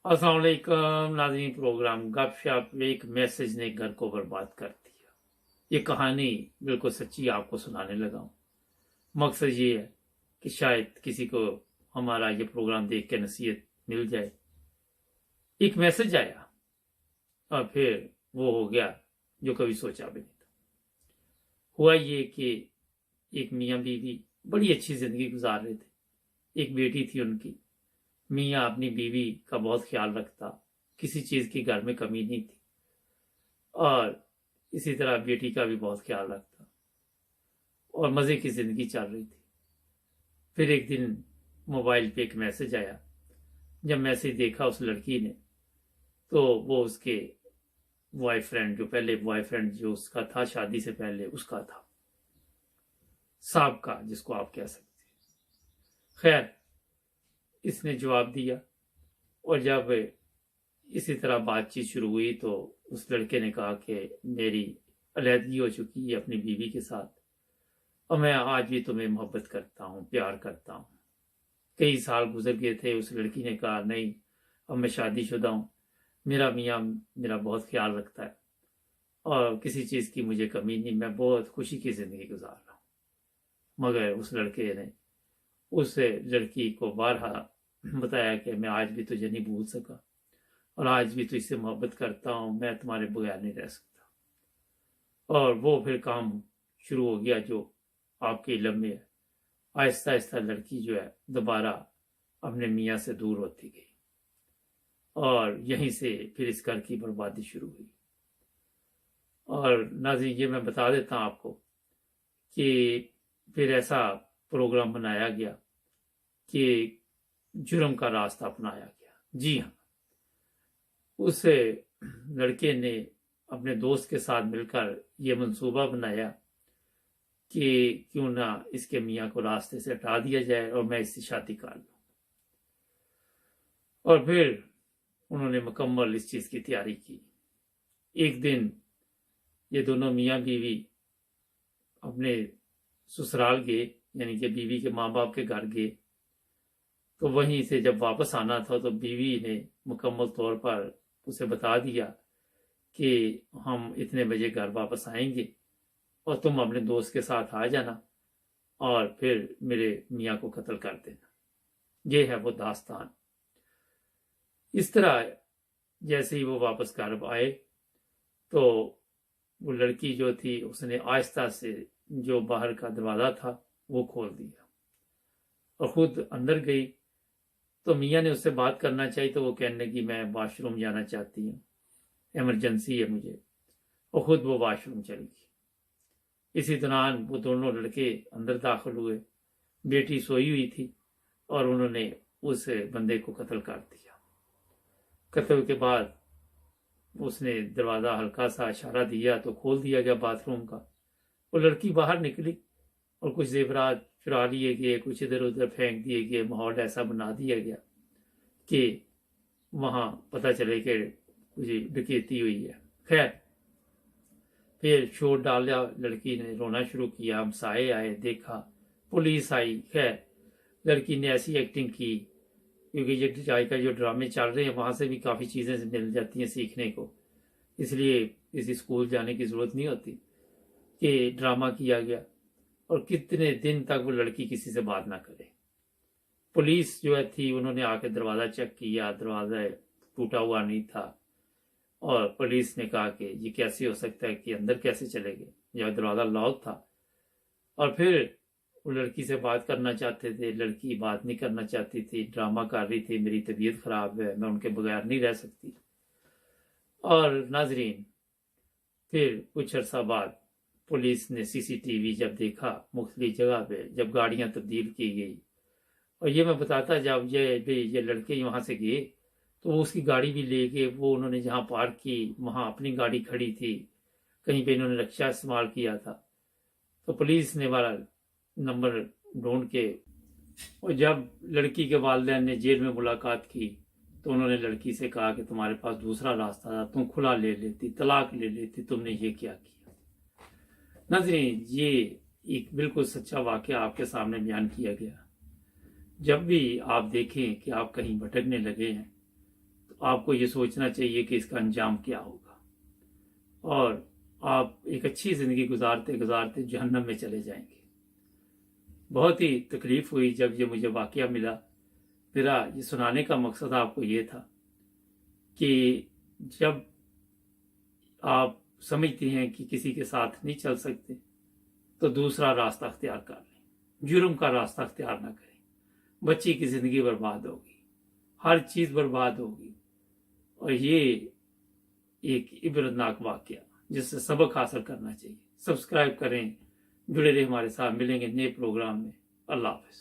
अस्सलाम वालेकुम नाज़रीन। प्रोग्राम गपशप एक मैसेज ने घर को बर्बाद कर दिया। ये कहानी बिल्कुल सच्ची आपको सुनाने लगा हूँ। मकसद ये है कि शायद किसी को हमारा ये प्रोग्राम देख के नसीहत मिल जाए। एक मैसेज आया और फिर वो हो गया जो कभी सोचा भी नहीं था। हुआ ये कि एक मियाँ बीवी बड़ी अच्छी जिंदगी गुजार रहे थे। एक बेटी थी उनकी। मियाँ अपनी बीवी का बहुत ख्याल रखता, किसी चीज की घर में कमी नहीं थी, और इसी तरह बेटी का भी बहुत ख्याल रखता, और मजे की जिंदगी चल रही थी। फिर एक दिन मोबाइल पे एक मैसेज आया। जब मैसेज देखा उस लड़की ने, तो वो उसके बॉयफ्रेंड, जो पहले बॉयफ्रेंड जो उसका था शादी से पहले, उसका था, साहब का, जिसको आप कह सकते हैं। खैर, इसने जवाब दिया, और जब इसी तरह बातचीत शुरू हुई तो उस लड़के ने कहा कि मेरी अलहदगी हो चुकी है अपनी बीवी के साथ, और मैं आज भी तुम्हें मोहब्बत करता हूँ, प्यार करता हूँ। कई साल गुजर गए थे। उस लड़की ने कहा, नहीं, अब मैं शादीशुदा हूँ, मेरा मियाँ मेरा बहुत ख्याल रखता है, और किसी चीज़ की मुझे कमी नहीं, मैं बहुत खुशी की ज़िंदगी गुजार रहा हूँ। मगर उस लड़के ने उस लड़की को बारहा बताया कि मैं आज भी तुझे नहीं भूल सका, और आज भी तुझसे मोहब्बत करता हूँ, मैं तुम्हारे बगैर नहीं रह सकता। और वो फिर काम शुरू हो गया जो आपके इल्म में है। आहिस्ता आहिस्ता लड़की जो है दोबारा अपने मियाँ से दूर होती गई, और यहीं से फिर इस घर की बर्बादी शुरू हुई। और नाज़रीन, ये मैं बता देता हूँ आपको कि फिर ऐसा प्रोग्राम बनाया गया कि जुर्म का रास्ता अपनाया गया। जी हाँ, उस लड़के ने अपने दोस्त के साथ मिलकर यह मंसूबा बनाया कि क्यों ना इसके मियाँ को रास्ते से हटा दिया जाए और मैं इससे शादी कर लूं। और फिर उन्होंने मुकम्मल इस चीज की तैयारी की। एक दिन ये दोनों मियाँ बीवी अपने ससुराल गए, यानी कि बीवी के माँ बाप के घर गए। तो वहीं से जब वापस आना था तो बीवी ने मुकम्मल तौर पर उसे बता दिया कि हम इतने बजे घर वापस आएंगे और तुम अपने दोस्त के साथ आ जाना और फिर मेरे मियाँ को कत्ल कर देना। ये है वो दास्तान। इस तरह जैसे ही वो वापस घर आए तो वो लड़की जो थी उसने आहिस्ता से जो बाहर का दरवाजा था वो खोल दिया और खुद अंदर गई। तो मियाँ ने उससे बात करना चाहिए तो वो कहने लगी, मैं वॉशरूम जाना चाहती हूँ, इमरजेंसी है मुझे, और खुद वो वॉशरूम चली गई। इसी दौरान वो दोनों लड़के अंदर दाखिल हुए। बेटी सोई हुई थी और उन्होंने उस बंदे को कत्ल कर दिया। कत्ल के बाद उसने दरवाज़ा हल्का सा इशारा दिया तो खोल दिया गया बाथरूम का। वो लड़की बाहर निकली और कुछ जेवरात चुरा लिए गए, कुछ इधर उधर फेंक दिए गए। माहौल ऐसा बना दिया गया कि वहां पता चले कि कुछ डकैती हुई है। खैर, फिर शोर डाला, लड़की ने रोना शुरू किया, हमसाए आए, देखा, पुलिस आई। खैर, लड़की ने ऐसी एक्टिंग की, क्योंकि ये चाय का जो ड्रामे चल रहे हैं वहां से भी काफी चीजें मिल जाती हैं सीखने को, इसलिए किसी स्कूल जाने की जरूरत नहीं होती। कि ड्रामा किया गया और कितने दिन तक वो लड़की किसी से बात ना करे। पुलिस जो है थी, उन्होंने आके दरवाजा चेक किया, दरवाजा टूटा हुआ नहीं था, और पुलिस ने कहा कि ये कैसे हो सकता है कि अंदर कैसे चले गए, जब दरवाजा लॉक था। और फिर वो लड़की से बात करना चाहते थे, लड़की बात नहीं करना चाहती थी, ड्रामा कर रही थी, मेरी तबीयत खराब है, मैं उनके बगैर नहीं रह सकती। और नाजरीन, फिर कुछ अर्सा बाद पुलिस ने सीसीटीवी जब देखा मुख्तलिफ जगह पे, जब गाड़ियां तब्दील की गई, और ये मैं बताता, जब ये लड़के वहां से गए तो वो उसकी गाड़ी भी ले गए। वो उन्होंने जहां पार्क की वहां अपनी गाड़ी खड़ी थी, कहीं पे इन्होंने रिक्शा इस्तेमाल किया था। तो पुलिस ने वाला नंबर ढूंढ के, और जब लड़की के वालिदैन ने जेल में मुलाकात की तो उन्होंने लड़की से कहा कि तुम्हारे पास दूसरा रास्ता था, तुम खुला ले लेती, तलाक ले लेती, तुमने ये क्या किया। नाज़रीन, ये एक बिल्कुल सच्चा वाकया आपके सामने बयान किया गया। जब भी आप देखें कि आप कहीं भटकने लगे हैं तो आपको ये सोचना चाहिए कि इसका अंजाम क्या होगा, और आप एक अच्छी ज़िंदगी गुजारते गुजारते जहन्नम में चले जाएंगे। बहुत ही तकलीफ़ हुई जब ये मुझे वाक़या मिला। मेरा ये सुनाने का मकसद आपको ये था कि जब आप समझते हैं कि किसी के साथ नहीं चल सकते तो दूसरा रास्ता अख्तियार कर लें, जुर्म का रास्ता अख्तियार ना करें। बच्ची की ज़िंदगी बर्बाद होगी, हर चीज़ बर्बाद होगी, और ये एक इबरतनाक वाक़या जिससे सबक हासिल करना चाहिए। सब्सक्राइब करें, जुड़े रहे हमारे साथ। मिलेंगे नए प्रोग्राम में। अल्लाह हाफ़िज़।